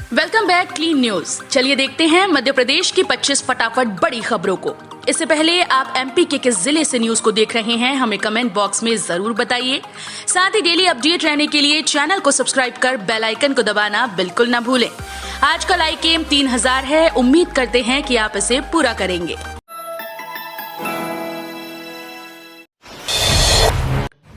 Welcome back clean news. चलिए देखते हैं मध्य प्रदेश की 25 फटाफट बड़ी खबरों को। इससे पहले आप एमपी के किस जिले से न्यूज को देख रहे हैं हमें कमेंट बॉक्स में जरूर बताइए। साथ ही डेली अपडेट रहने के लिए चैनल को सब्सक्राइब कर बेल आइकन को दबाना बिल्कुल न भूलें। आज का लाइक एम 3000 है, उम्मीद करते हैं कि आप इसे पूरा करेंगे।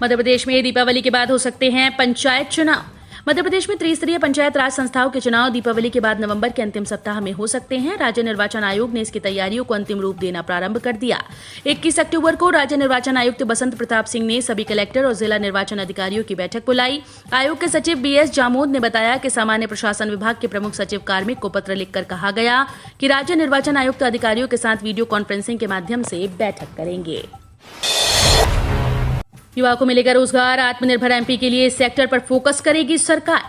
मध्य प्रदेश में दीपावली के बाद हो सकते हैं पंचायत चुनाव। मध्य प्रदेश में त्रिस्तरीय पंचायत राज संस्थाओं के चुनाव दीपावली के बाद नवंबर के अंतिम सप्ताह में हो सकते हैं। राज्य निर्वाचन आयोग ने इसकी तैयारियों को अंतिम रूप देना प्रारंभ कर दिया। 21 अक्टूबर को राज्य निर्वाचन आयुक्त बसंत प्रताप सिंह ने सभी कलेक्टर और जिला निर्वाचन अधिकारियों की बैठक बुलाई। आयोग के सचिव बीएस जामोद ने बताया कि सामान्य प्रशासन विभाग के प्रमुख सचिव कार्मिक को पत्र लिखकर कहा गया कि राज्य निर्वाचन आयुक्त अधिकारियों के साथ वीडियो कॉन्फ्रेंसिंग के माध्यम से बैठक करेंगे। युवाओं को मिलेगा रोजगार, आत्मनिर्भर एमपी के लिए इस सेक्टर पर फोकस करेगी सरकार।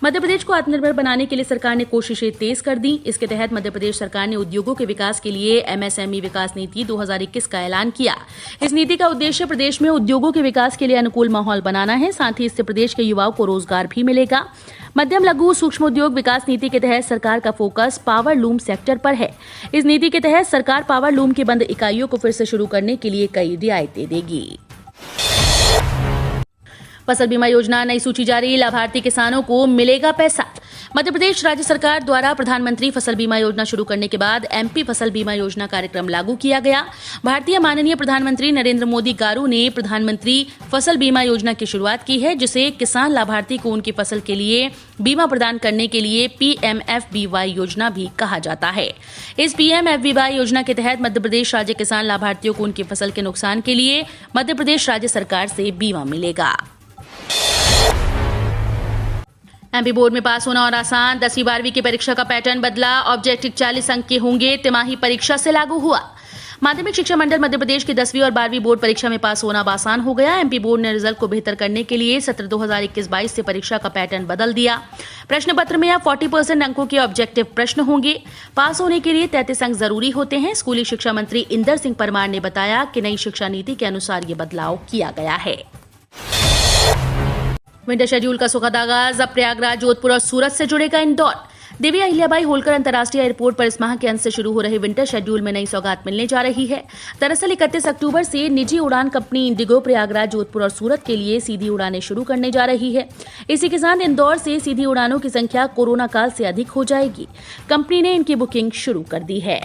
मध्य प्रदेश को आत्मनिर्भर बनाने के लिए सरकार ने कोशिशें तेज कर दी। इसके तहत मध्य प्रदेश सरकार ने उद्योगों के विकास के लिए एमएसएमई विकास नीति 2021 का ऐलान किया। इस नीति का उद्देश्य प्रदेश में उद्योगों के विकास के लिए अनुकूल माहौल बनाना है। साथ ही इससे प्रदेश के युवाओं को रोजगार भी मिलेगा। मध्यम लघु सूक्ष्म उद्योग विकास नीति के तहत सरकार का फोकस पावर लूम सेक्टर पर है। इस नीति के तहत सरकार पावर लूम की बंद इकाइयों को फिर से शुरू करने के लिए कई रियायतें देगी। फसल बीमा योजना नई सूची जारी, लाभार्थी किसानों को मिलेगा पैसा। मध्य प्रदेश राज्य सरकार द्वारा प्रधानमंत्री फसल बीमा योजना शुरू करने के बाद एमपी फसल बीमा योजना कार्यक्रम लागू किया गया। भारतीय माननीय प्रधानमंत्री नरेंद्र मोदी गारू ने प्रधानमंत्री फसल बीमा योजना की शुरुआत की है, जिसे किसान लाभार्थी को उनकी फसल के लिए बीमा प्रदान करने के लिए पीएमएफबीवाई योजना भी कहा जाता है। इस पीएमएफबीवाई योजना के तहत मध्य प्रदेश राज्य किसान लाभार्थियों को उनकी फसल के नुकसान के लिए मध्य प्रदेश राज्य सरकार से बीमा मिलेगा। एमपी बोर्ड में पास होना और आसान, 10वीं 12वीं की परीक्षा का पैटर्न बदला। ऑब्जेक्टिव 40 अंक के होंगे, तिमाही परीक्षा से लागू हुआ। माध्यमिक शिक्षा मंडल मध्य प्रदेश की 10वीं और 12वीं बोर्ड परीक्षा में पास होना अब आसान हो गया। एमपी बोर्ड ने रिजल्ट को बेहतर करने के लिए सत्र 2021-22 से परीक्षा का पैटर्न बदल दिया। प्रश्न पत्र में अब 40% अंकों के ऑब्जेक्टिव प्रश्न होंगे। पास होने के लिए 33 अंक जरूरी होते हैं। स्कूली शिक्षा मंत्री इंदर सिंह परमार ने बताया कि नई शिक्षा नीति के अनुसार ये बदलाव किया गया है। विंटर शेड्यूल का सुखद आगाज, अब प्रयागराज, जोधपुर और सूरत से जुड़ेगा इंदौर। देवी अहिल्याबाई होलकर अंतर्राष्ट्रीय एयरपोर्ट पर इस माह के अंत से शुरू हो रहे विंटर शेड्यूल में नई सौगात मिलने जा रही है। दरअसल 31 अक्टूबर से निजी उड़ान कंपनी इंडिगो प्रयागराज, जोधपुर और सूरत के लिए सीधी उड़ानें शुरू करने जा रही है। इसी के साथ इंदौर से सीधी उड़ानों की संख्या कोरोना काल से अधिक हो जाएगी। कंपनी ने इनकी बुकिंग शुरू कर दी है।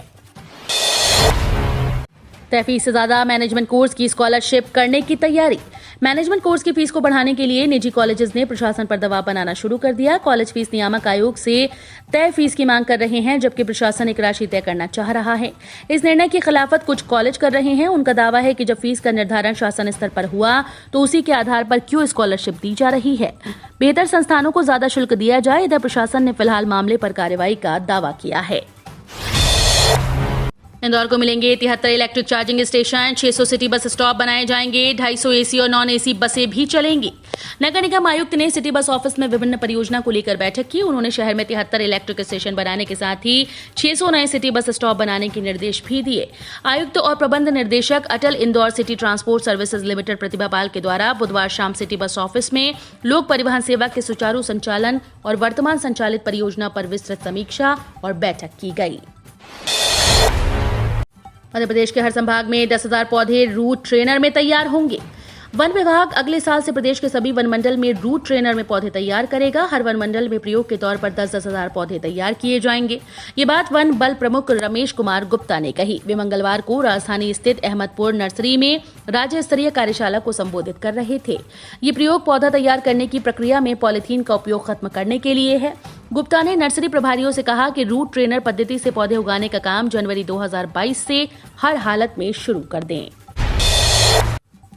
तय फीस से ज्यादा मैनेजमेंट कोर्स की स्कॉलरशिप करने की तैयारी। मैनेजमेंट कोर्स की फीस को बढ़ाने के लिए निजी कॉलेजेस ने प्रशासन पर दबाव बनाना शुरू कर दिया। कॉलेज फीस नियामक आयोग से तय फीस की मांग कर रहे हैं, जबकि प्रशासन एक राशि तय करना चाह रहा है। इस निर्णय की खिलाफत कुछ कॉलेज कर रहे हैं। उनका दावा है कि जब फीस का निर्धारण शासन स्तर पर हुआ तो उसी के आधार पर क्यों स्कॉलरशिप दी जा रही है। बेहतर संस्थानों को ज्यादा शुल्क दिया जाए। इधर प्रशासन ने फिलहाल मामले पर कार्रवाई का दावा किया है। इंदौर को मिलेंगे 73 electric charging station, 600 city bus stop बनाए जाएंगे, 250 एसी और नॉन एसी बसें भी चलेंगी। नगर निगम आयुक्त ने सिटी बस ऑफिस में विभिन्न परियोजना को लेकर बैठक की। उन्होंने शहर में 73 इलेक्ट्रिक स्टेशन बनाने के साथ ही 600 नए सिटी बस स्टॉप बनाने के निर्देश भी दिए। आयुक्त और प्रबंध निर्देशक Atal Indore city transport services limited Pratibha Pal के द्वारा बुधवार शाम सिटी बस ऑफिस में लोक परिवहन सेवा के सुचारू संचालन और वर्तमान संचालित परियोजना पर विस्तृत समीक्षा और बैठक की गई। मध्य प्रदेश के हर संभाग में 10,000 पौधे रूट ट्रेनर में तैयार होंगे। वन विभाग अगले साल से प्रदेश के सभी वन मंडल में रूट ट्रेनर में पौधे तैयार करेगा। हर वन मंडल में प्रयोग के तौर पर 10-10 हजार पौधे तैयार किए जाएंगे। ये बात वन बल प्रमुख रमेश कुमार गुप्ता ने कही। वे मंगलवार को राजधानी स्थित अहमदपुर नर्सरी में राज्य स्तरीय कार्यशाला को संबोधित कर रहे थे। ये प्रयोग पौधा तैयार करने की प्रक्रिया में पॉलीथीन का उपयोग खत्म करने के लिए है। गुप्ता ने नर्सरी प्रभारियों से कहा कि रूट ट्रेनर पद्धति से पौधे उगाने का काम जनवरी 2022 से हर हालत में शुरू कर दें।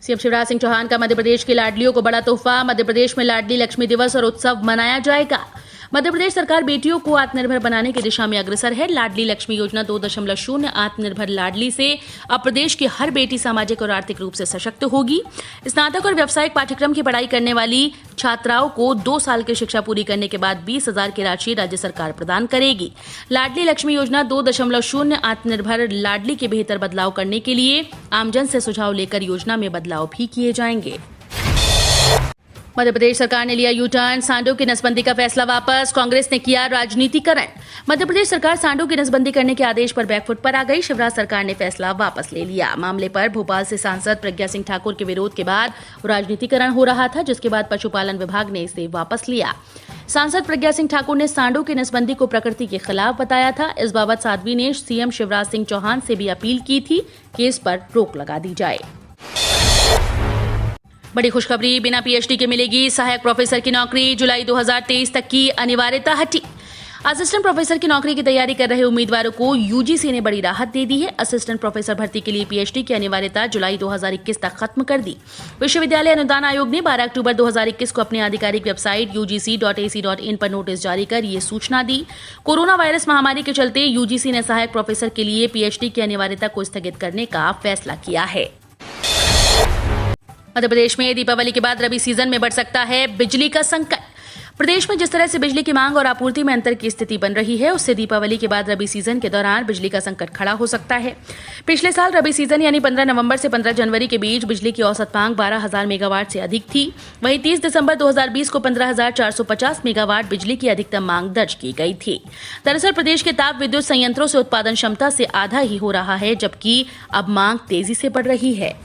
सीएम शिवराज सिंह चौहान का मध्य प्रदेश की लाडलियों को बड़ा तोहफा। मध्य प्रदेश में लाडली लक्ष्मी दिवस और उत्सव मनाया जाएगा। मध्य प्रदेश सरकार बेटियों को आत्मनिर्भर बनाने की दिशा में अग्रसर है। लाडली लक्ष्मी योजना 2.0 आत्मनिर्भर लाडली से अब प्रदेश की हर बेटी सामाजिक और आर्थिक रूप से सशक्त होगी। स्नातक और व्यावसायिक पाठ्यक्रम की पढ़ाई करने वाली छात्राओं को 2 साल की शिक्षा पूरी करने के बाद 20,000 की राशि राज्य सरकार प्रदान करेगी। लाडली लक्ष्मी योजना 2.0 आत्मनिर्भर लाडली के बेहतर बदलाव करने के लिए आमजन से सुझाव लेकर योजना में बदलाव भी किए जाएंगे। मध्य प्रदेश सरकार ने लिया यू टर्न, सांडों की नसबंदी का फैसला वापस, कांग्रेस ने किया राजनीतिकरण। मध्य प्रदेश सरकार सांडों की नसबंदी करने के आदेश पर बैकफुट पर आ गई। शिवराज सरकार ने फैसला वापस ले लिया। मामले पर भोपाल से सांसद प्रज्ञा सिंह ठाकुर के विरोध के बाद राजनीतिकरण हो रहा था, जिसके बाद पशुपालन विभाग ने इसे वापस लिया। सांसद प्रज्ञा सिंह ठाकुर ने सांडों की नसबंदी को प्रकृति के खिलाफ बताया था। इस बाबत साध्वी ने सीएम शिवराज सिंह चौहान से भी अपील की थी कि इस पर रोक लगा दी जाए। बड़ी खुशखबरी, बिना पीएचडी के मिलेगी सहायक प्रोफेसर की नौकरी। जुलाई 2023 तक की अनिवार्यता हटी। असिस्टेंट प्रोफेसर की नौकरी की तैयारी कर रहे उम्मीदवारों को यूजीसी ने बड़ी राहत दे दी है। असिस्टेंट प्रोफेसर भर्ती के लिए पीएचडी की अनिवार्यता जुलाई 2021 तक खत्म कर दी। विश्वविद्यालय अनुदान आयोग ने 12 अक्टूबर 2021 को अपनी आधिकारिक वेबसाइट ugc.ac.in पर नोटिस जारी कर ये सूचना दी। कोरोना वायरस महामारी के चलते यूजीसी ने सहायक प्रोफेसर के लिए पीएचडी की अनिवार्यता को स्थगित करने का फैसला किया है। मध्य प्रदेश में दीपावली के बाद रबी सीजन में बढ़ सकता है बिजली का संकट। प्रदेश में जिस तरह से बिजली की मांग और आपूर्ति में अंतर की स्थिति बन रही है, उससे दीपावली के बाद रबी सीजन के दौरान बिजली का संकट खड़ा हो सकता है। पिछले साल रबी सीजन यानी 15 नवंबर से 15 जनवरी के बीच बिजली की औसत मांग 12,000 मेगावाट से अधिक थी। वहीं 30 दिसंबर 2020 को 15,450 मेगावाट बिजली की अधिकतम मांग दर्ज की गई थी। दरअसल प्रदेश के ताप विद्युत संयंत्रों से उत्पादन क्षमता से आधा ही हो रहा है, जबकि अब मांग तेजी से बढ़ रही है।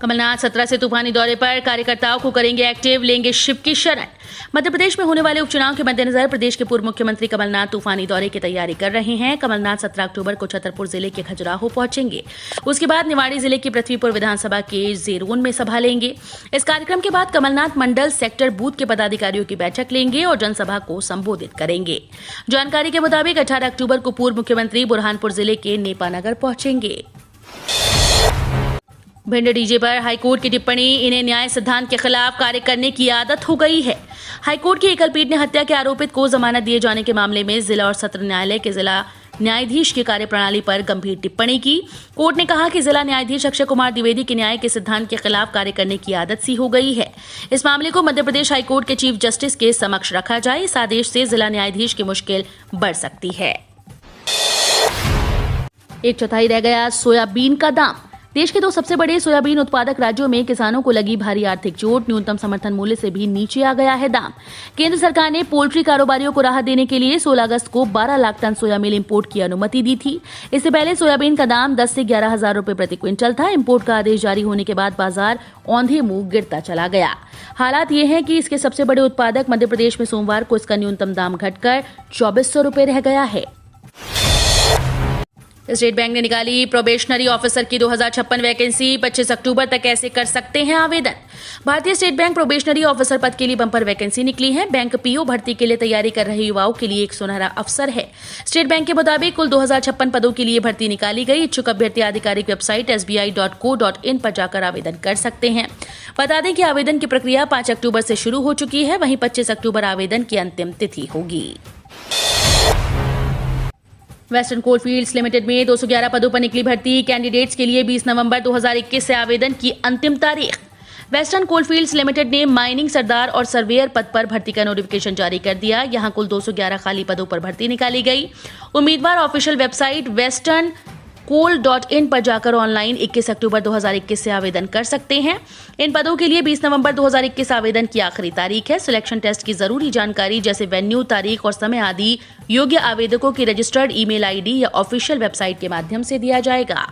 कमलनाथ 17 से तूफानी दौरे पर, कार्यकर्ताओं को करेंगे एक्टिव, लेंगे शिव की शरण। मध्य प्रदेश में होने वाले उपचुनाव के मद्देनजर प्रदेश के पूर्व मुख्यमंत्री कमलनाथ तूफानी दौरे की तैयारी कर रहे हैं। कमलनाथ 17 अक्टूबर को छतरपुर जिले के खजुराहो पहुंचेंगे। उसके बाद निवाड़ी जिले की पृथ्वीपुर विधानसभा के जेरोन में सभा लेंगे। इस कार्यक्रम के बाद कमलनाथ मंडल सेक्टर बूथ के पदाधिकारियों की बैठक लेंगे और जनसभा को संबोधित करेंगे। जानकारी के मुताबिक 18 अक्टूबर को पूर्व मुख्यमंत्री बुरहानपुर जिले के नेपानगर पहुंचेंगे। भिंड डीजे पर हाईकोर्ट की टिप्पणी, इन्हें न्याय सिद्धांत के खिलाफ कार्य करने की आदत हो गई है। हाईकोर्ट की एकल पीठ ने हत्या के आरोपित को जमानत दिए जाने के मामले में जिला और सत्र न्यायालय के जिला न्यायाधीश की कार्यप्रणाली पर गंभीर टिप्पणी की। कोर्ट ने कहा कि जिला न्यायाधीश अक्षय कुमार द्विवेदी की न्याय के सिद्धांत के खिलाफ कार्य करने की आदत सी हो गई है। इस मामले को मध्य प्रदेश हाईकोर्ट के चीफ जस्टिस के समक्ष रखा जाए। इस आदेश से जिला न्यायाधीश की मुश्किल बढ़ सकती है। 1/4 रह गया सोयाबीन का दाम। देश के 2 सबसे बड़े सोयाबीन उत्पादक राज्यों में किसानों को लगी भारी आर्थिक चोट। न्यूनतम समर्थन मूल्य से भी नीचे आ गया है दाम। केंद्र सरकार ने पोल्ट्री कारोबारियों को राहत देने के लिए 16 अगस्त को 12 लाख टन सोया मिल इंपोर्ट की अनुमति दी थी। इससे पहले सोयाबीन का दाम 10 से 11,000 रुपए प्रति क्विंटल था। इंपोर्ट का आदेश जारी होने के बाद बाजार औंधे मुंह गिरता चला गया। हालात ये है कि इसके सबसे बड़े उत्पादक मध्य प्रदेश में सोमवार को इसका न्यूनतम दाम घटकर 2400 रुपए रह गया है। स्टेट बैंक ने निकाली प्रोबेशनरी ऑफिसर की 2056 वैकेंसी। 25 अक्टूबर तक ऐसे कर सकते हैं आवेदन। भारतीय स्टेट बैंक प्रोबेशनरी ऑफिसर पद के लिए बंपर वैकेंसी निकली है। बैंक पीओ भर्ती के लिए तैयारी कर रहे युवाओं के लिए एक सुनहरा अवसर है। स्टेट बैंक के मुताबिक कुल 2056 पदों के लिए भर्ती निकाली गई। इच्छुक अभ्यर्थी आधिकारिक वेबसाइट sbi.co.in पर जाकर आवेदन कर सकते हैं। बता दें कि आवेदन की प्रक्रिया 5 अक्टूबर से शुरू हो चुकी है। वहीं 25 अक्टूबर आवेदन की अंतिम तिथि होगी। वेस्टर्न कोलफील्ड्स लिमिटेड में 211 पदों पर निकली भर्ती। कैंडिडेट्स के लिए 20 नवंबर 2021 से आवेदन की अंतिम तारीख। वेस्टर्न कोलफील्ड्स लिमिटेड ने माइनिंग सरदार और सर्वेयर पद पर भर्ती का नोटिफिकेशन जारी कर दिया। यहां कुल 211 खाली पदों पर भर्ती निकाली गई। उम्मीदवार ऑफिशियल वेबसाइट वेस्टर्न कोल.in पर जाकर ऑनलाइन 21 अक्टूबर 2021 से आवेदन कर सकते हैं। इन पदों के लिए 20 नवंबर 2021 आवेदन की आखिरी तारीख है। सिलेक्शन टेस्ट की जरूरी जानकारी जैसे वेन्यू, तारीख और समय आदि योग्य आवेदकों की रजिस्टर्ड ईमेल आईडी या ऑफिशियल वेबसाइट के माध्यम से दिया जाएगा।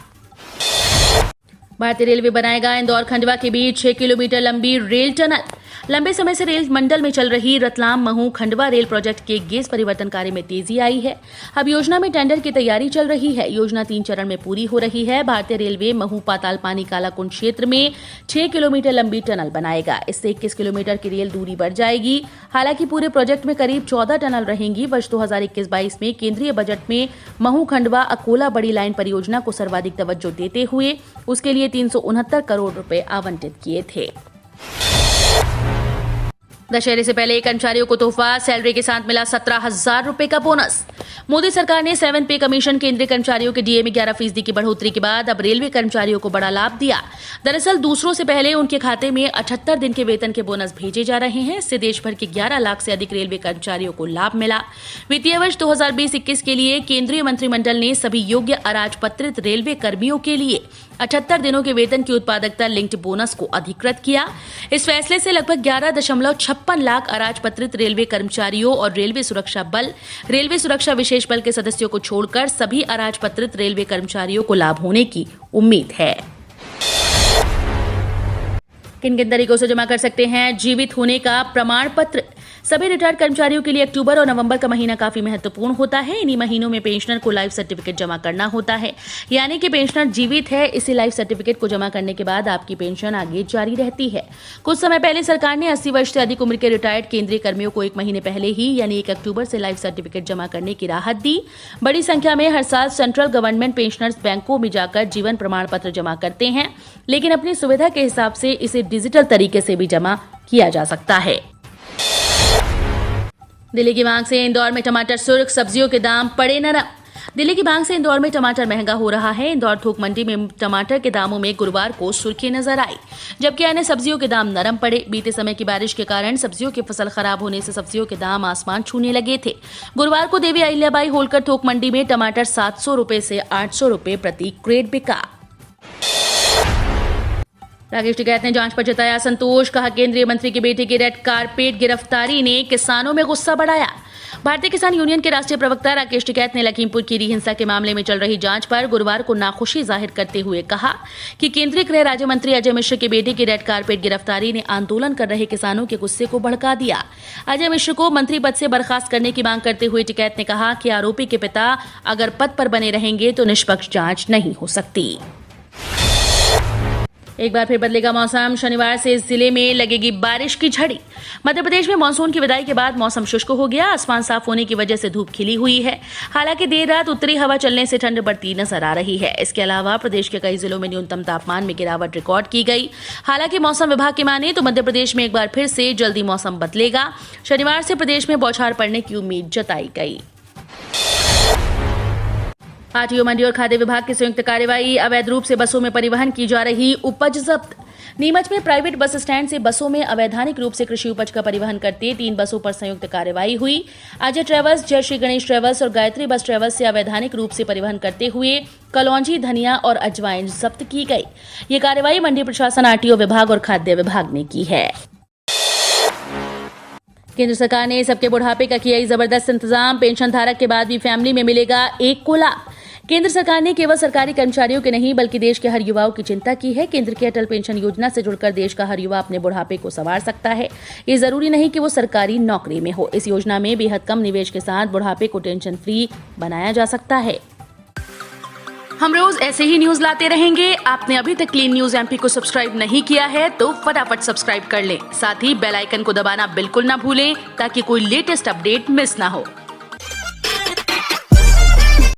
भारतीय रेलवे बनाएगा इंदौर खंडवा के बीच 6 किलोमीटर लंबी रेल टनल। लंबे समय से रेल मंडल में चल रही रतलाम महू खंडवा रेल प्रोजेक्ट के गेज परिवर्तन कार्य में तेजी आई है। अब योजना में टेंडर की तैयारी चल रही है। योजना 3 चरण में पूरी हो रही है। भारतीय रेलवे महू पातालपानी कालाकुंड क्षेत्र में 6 किलोमीटर लंबी टनल बनाएगा। इससे 21 किलोमीटर की रेल दूरी बढ़ जाएगी। हालांकि पूरे प्रोजेक्ट में करीब 14 टनल रहेंगी। वर्ष 2021-22 में केंद्रीय बजट में महू खंडवा अकोला बड़ी लाइन परियोजना को सर्वाधिक तवज्जो देते हुए उसके लिए 369 करोड़ रुपए आवंटित किए थे। दशहरे से पहले कर्मचारियों को तोहफा, सैलरी के साथ मिला 17,000 रुपए का बोनस। मोदी सरकार ने 7 पे कमीशन केंद्रीय कर्मचारियों के डीए में 11% की बढ़ोतरी के बाद अब रेलवे कर्मचारियों को बड़ा लाभ दिया। दरअसल दूसरों से पहले उनके खाते में 78 दिन के वेतन के बोनस भेजे जा रहे हैं। इससे देश भर के 11 लाख से अधिक रेलवे कर्मचारियों को लाभ मिला। वित्तीय वर्ष 2020-21 के लिए केंद्रीय मंत्रिमंडल ने सभी योग्य अराजपत्रित रेलवे कर्मियों के लिए 78 दिनों के वेतन की उत्पादकता लिंक्ड बोनस को अधिकृत किया। इस फैसले से लगभग 11.56 लाख अराजपत्रित रेलवे कर्मचारियों और रेलवे सुरक्षा बल, रेलवे सुरक्षा विशेष बल के सदस्यों को छोड़कर सभी अराजपत्रित रेलवे कर्मचारियों को लाभ होने की उम्मीद है। किन किन तरीकों से जमा कर सकते हैं जीवित होने का प्रमाण पत्र? सभी रिटायर्ड कर्मचारियों के लिए अक्टूबर और नवंबर का महीना काफी महत्वपूर्ण होता है। इन्हीं महीनों में पेंशनर को लाइफ सर्टिफिकेट जमा करना होता है, यानी कि पेंशनर जीवित है, इसी लाइफ सर्टिफिकेट को जमा करने के बाद आपकी पेंशन आगे जारी रहती है। कुछ समय पहले सरकार ने 80 वर्ष से अधिक उम्र के रिटायर्ड केंद्रीय कर्मियों को 1 महीने पहले ही यानी 1 अक्टूबर से लाइफ सर्टिफिकेट जमा करने की राहत दी। बड़ी संख्या में हर साल सेंट्रल गवर्नमेंट पेंशनर्स बैंकों में जाकर जीवन प्रमाण पत्र जमा करते हैं, लेकिन अपनी सुविधा के हिसाब से इसे डिजिटल तरीके से भी जमा किया जा सकता है। दिल्ली की मांग से इंदौर में टमाटर सुर्ख, सब्जियों के दाम पड़े नरम। दिल्ली की मांग से इंदौर में टमाटर महंगा हो रहा है। इंदौर थोक मंडी में टमाटर के दामों में गुरुवार को सुर्खी नजर आई, जबकि अन्य सब्जियों के दाम नरम पड़े। बीते समय की बारिश के कारण सब्जियों की फसल खराब होने से सब्जियों के दाम आसमान छूने लगे थे। गुरुवार को देवी अहिल्याबाई होलकर थोक मंडी में टमाटर 700 रुपए से 800 रुपए प्रति क्रेट बिका। राकेश टिकैत ने जांच पर जताया संतोष, कहा केंद्रीय मंत्री की बेटे की रेड कारपेट गिरफ्तारी ने किसानों में गुस्सा बढ़ाया। भारतीय किसान यूनियन के राष्ट्रीय प्रवक्ता राकेश टिकैत ने लखीमपुर खीरी हिंसा के मामले में चल रही जांच पर गुरुवार को नाखुशी जाहिर करते हुए कहा कि केंद्रीय गृह राज्य मंत्री अजय मिश्र के बेटे की रेड कारपेट गिरफ्तारी ने आंदोलन कर रहे किसानों के गुस्से को भड़का दिया। अजय मिश्र को मंत्री पद से बर्खास्त करने की मांग करते हुए टिकैत ने कहा कि आरोपी के पिता अगर पद पर बने रहेंगे तो निष्पक्ष जांच नहीं हो सकती। एक बार फिर बदलेगा मौसम, शनिवार से जिले में लगेगी बारिश की झड़ी। मध्य प्रदेश में मानसून की विदाई के बाद मौसम शुष्क हो गया। आसमान साफ होने की वजह से धूप खिली हुई है। हालांकि देर रात उत्तरी हवा चलने से ठंड बढ़ती नजर आ रही है। इसके अलावा प्रदेश के कई जिलों में न्यूनतम तापमान में गिरावट रिकॉर्ड की गई। हालांकि मौसम विभाग की माने तो मध्य प्रदेश में एक बार फिर से जल्दी मौसम बदलेगा। शनिवार से प्रदेश में बौछार पड़ने की उम्मीद जताई गई। आरटीओ मंडी और खाद्य विभाग की संयुक्त कार्रवाई, अवैध रूप से बसों में परिवहन की जा रही उपज जब्त। नीमच में प्राइवेट बस स्टैंड से बसों में अवैधानिक रूप से कृषि उपज का परिवहन करते 3 बसों पर संयुक्त कार्रवाई हुई। अजय ट्रेवल्स, जय श्री गणेश ट्रेवल्स और गायत्री बस ट्रेवल्स से अवैधानिक रूप से परिवहन करते हुए कलौंजी, धनिया और अजवाइन जब्त की गई। ये कार्रवाई मंडी प्रशासन, आरटीओ विभाग और खाद्य विभाग ने की है। केंद्र सरकार ने सबके बुढ़ापे का किया जबरदस्त इंतजाम। पेंशन धारक के बाद भी फैमिली में मिलेगा 1 को लाभ। केंद्र सरकार ने केवल सरकारी कर्मचारियों के नहीं बल्कि देश के हर युवाओं की चिंता की है। केंद्र की अटल पेंशन योजना से जुड़कर देश का हर युवा अपने बुढ़ापे को संवार सकता है। ये जरूरी नहीं कि वो सरकारी नौकरी में हो। इस योजना में बेहद कम निवेश के साथ बुढ़ापे को टेंशन फ्री बनाया जा सकता है। हम रोज ऐसे ही न्यूज लाते रहेंगे। आपने अभी तक क्लीन न्यूज एमपी को सब्सक्राइब नहीं किया है तो फटाफट सब्सक्राइब कर लें। साथ ही बेल आइकन को दबाना बिल्कुल ना भूलें ताकि कोई लेटेस्ट अपडेट मिस ना हो।